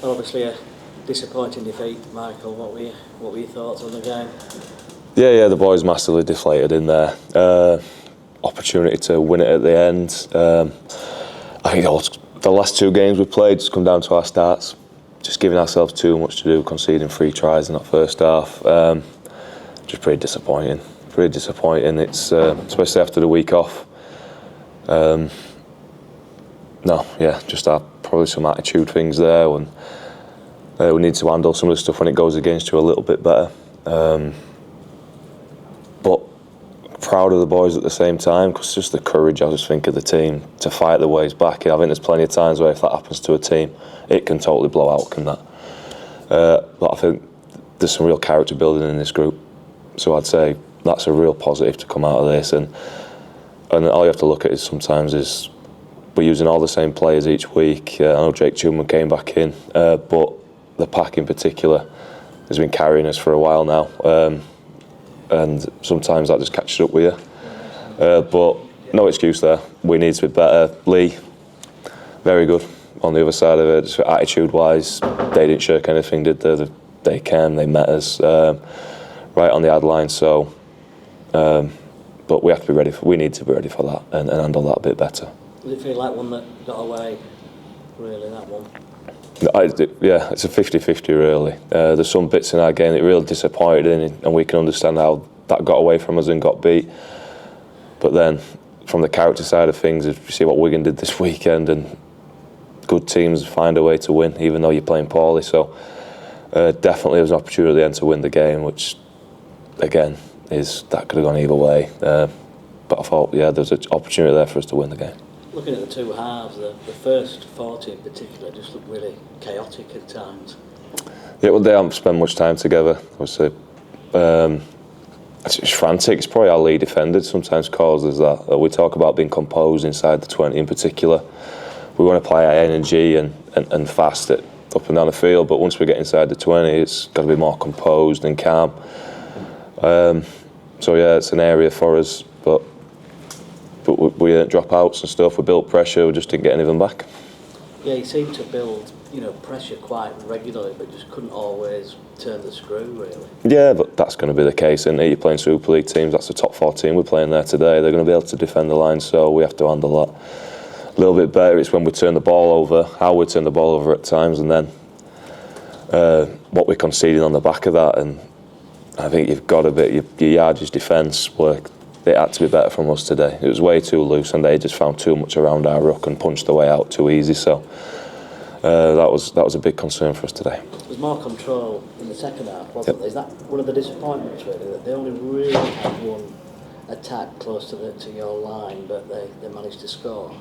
Well, obviously a disappointing defeat, Michael. What were your thoughts on the game? Yeah, the boys massively deflated in there. Opportunity to win it at the end. I think the last two games we played just come down to our starts. Just giving ourselves too much to do, conceding 3 tries in that first half. Just pretty disappointing. It's especially after the week off. Just probably some attitude things there, and we need to handle some of the stuff when it goes against you a little bit better. But proud of the boys at the same time, because just the courage, I just think, of the team to fight their ways back. I think there's plenty of times where if that happens to a team, it can totally blow out, can that? But I think there's some real character building in this group. So I'd say that's a real positive to come out of this. And all you have to look at is sometimes is we're using all the same players each week. I know Jake Chumman came back in, but the pack in particular has been carrying us for a while now. And sometimes that just catches up with you. But no excuse there. We need to be better. Lee, very good on the other side of it. Just attitude-wise, they didn't shirk anything, did they? They came, they met us right on the ad line. So, but we have to be ready. We need to be ready for that and handle that a bit better. Does it feel like one that got away, really, that one? Yeah, it's a 50-50 really. There's some bits in our game that really disappointed in, and we can understand how that got away from us and got beat. But then, from the character side of things, if you see what Wigan did this weekend, and good teams find a way to win, even though you're playing poorly. So definitely there was an opportunity at the end to win the game, which again that could have gone either way. But I thought, there was an opportunity there for us to win the game. Looking at the two halves, the first 40 in particular just looked really chaotic at times. Yeah, well, they haven't spent much time together. Obviously, it's frantic. It's probably our lead defender sometimes causes that. We talk about being composed inside the 20 in particular. We want to play our energy and fast it up and down the field, but once we get inside the 20, it's got to be more composed and calm. So yeah, it's an area for us, but we didn't drop outs and stuff. We built pressure. We just didn't get anything back. Yeah, you seemed to build, pressure quite regularly, but just couldn't always turn the screw, really. Yeah, but that's going to be the case, isn't it? You're playing Super League teams. That's the top 4 team we're playing there today. They're going to be able to defend the line, so we have to handle that a little bit better. It's when we turn the ball over, how we turn the ball over at times, and then what we're conceding on the back of that. And I think you've got a bit your yardage defence work. It had to be better from us today. It was way too loose, and they just found too much around our ruck and punched the way out too easy. So that was a big concern for us today. There's more control in the second half, wasn't there? Is that one of the disappointments, really, that they only really had one attack close to your line, but they managed to score?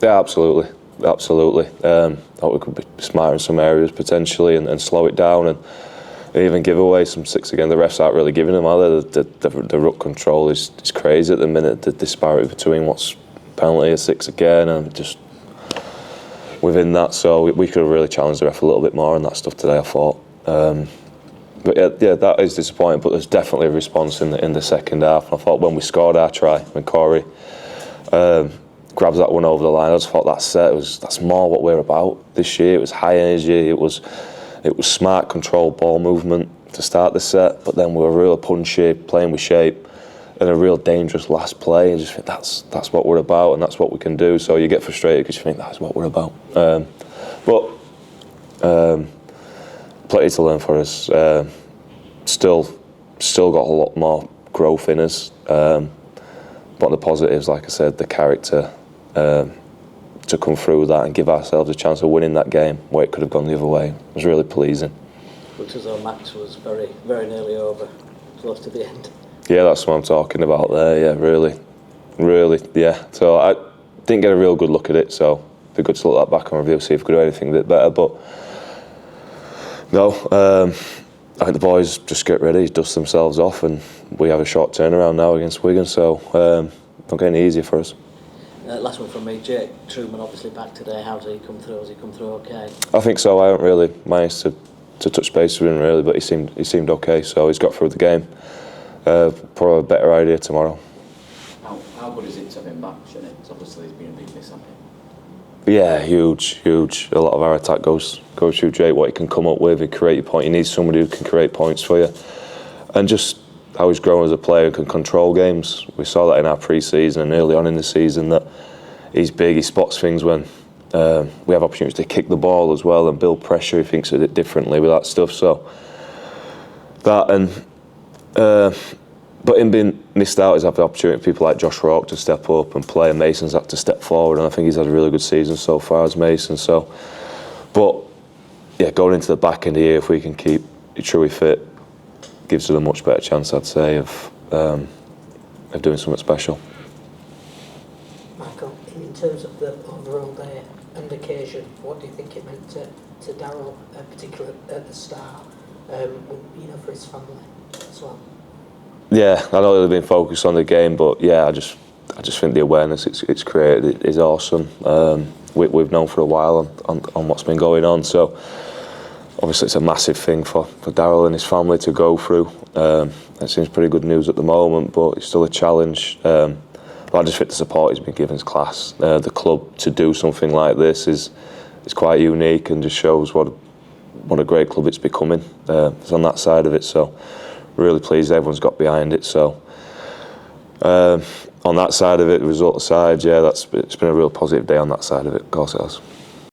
Yeah, absolutely. Thought we could be smarter in some areas potentially and slow it down and even give away some 6 again. The refs aren't really giving them, are they? The ruck control is crazy at the minute. The disparity between what's penalty, a 6 again, and just within that. So we could have really challenged the ref a little bit more on that stuff today, I thought. But yeah, that is disappointing. But there's definitely a response in the second half. And I thought when we scored our try, when Corey grabs that one over the line, I just thought that's more what we're about this year. It was high energy. It was smart, controlled ball movement to start the set, but then we were real punchy, playing with shape, and a real dangerous last play. And just think that's what we're about, and that's what we can do. So you get frustrated because you think that's what we're about. But plenty to learn for us. Still got a lot more growth in us. But the positives, like I said, the character. To come through that and give ourselves a chance of winning that game where it could have gone the other way. It was really pleasing. Looks as though Max was very, very nearly over, close to the end. Yeah, that's what I'm talking about there, yeah, really, yeah. So I didn't get a real good look at it, so it'd be good to look that back on review, see if we could do anything a bit better, but no, I think the boys just get ready, dust themselves off, and we have a short turnaround now against Wigan, so not getting easier for us. Last one from me, Jake Truman obviously back today. How's he come through? Has he come through okay? I think so. I haven't really managed to touch base with him really, but he seemed okay. So he's got through the game. Probably a better idea tomorrow. How good is it to have him back, Shenton? Obviously he's been a big miss on him. Yeah, huge. A lot of our attack goes through Jake, what he can come up with, he create your point. You need somebody who can create points for you. And just how he's grown as a player and can control games. We saw that in our pre-season and early on in the season, that he's big, he spots things when we have opportunities to kick the ball as well and build pressure. He thinks of it differently with that stuff. So that, and but him being missed out is having the opportunity for people like Josh Rourke to step up and play, and Mason's had to step forward, and I think he's had a really good season so far as Mason. So, but yeah, going into the back end of the year, if we can keep Chewy fit, gives us a much better chance, I'd say, of doing something special. Michael, in terms of the overall day and occasion, what do you think it meant to Darryl, particularly at the start, for his family as well? Yeah, I know they've been focused on the game, but yeah, I just think the awareness it's created is awesome. We've known for a while on what's been going on, so obviously it's a massive thing for Darryl and his family to go through. It seems pretty good news at the moment, but it's still a challenge. But I just think the support he's been given his class. The club to do something like this is quite unique and just shows what a great club it's becoming. It's on that side of it, so really pleased everyone's got behind it. So on that side of it, the result aside, yeah, it's been a real positive day on that side of it. Of course it has.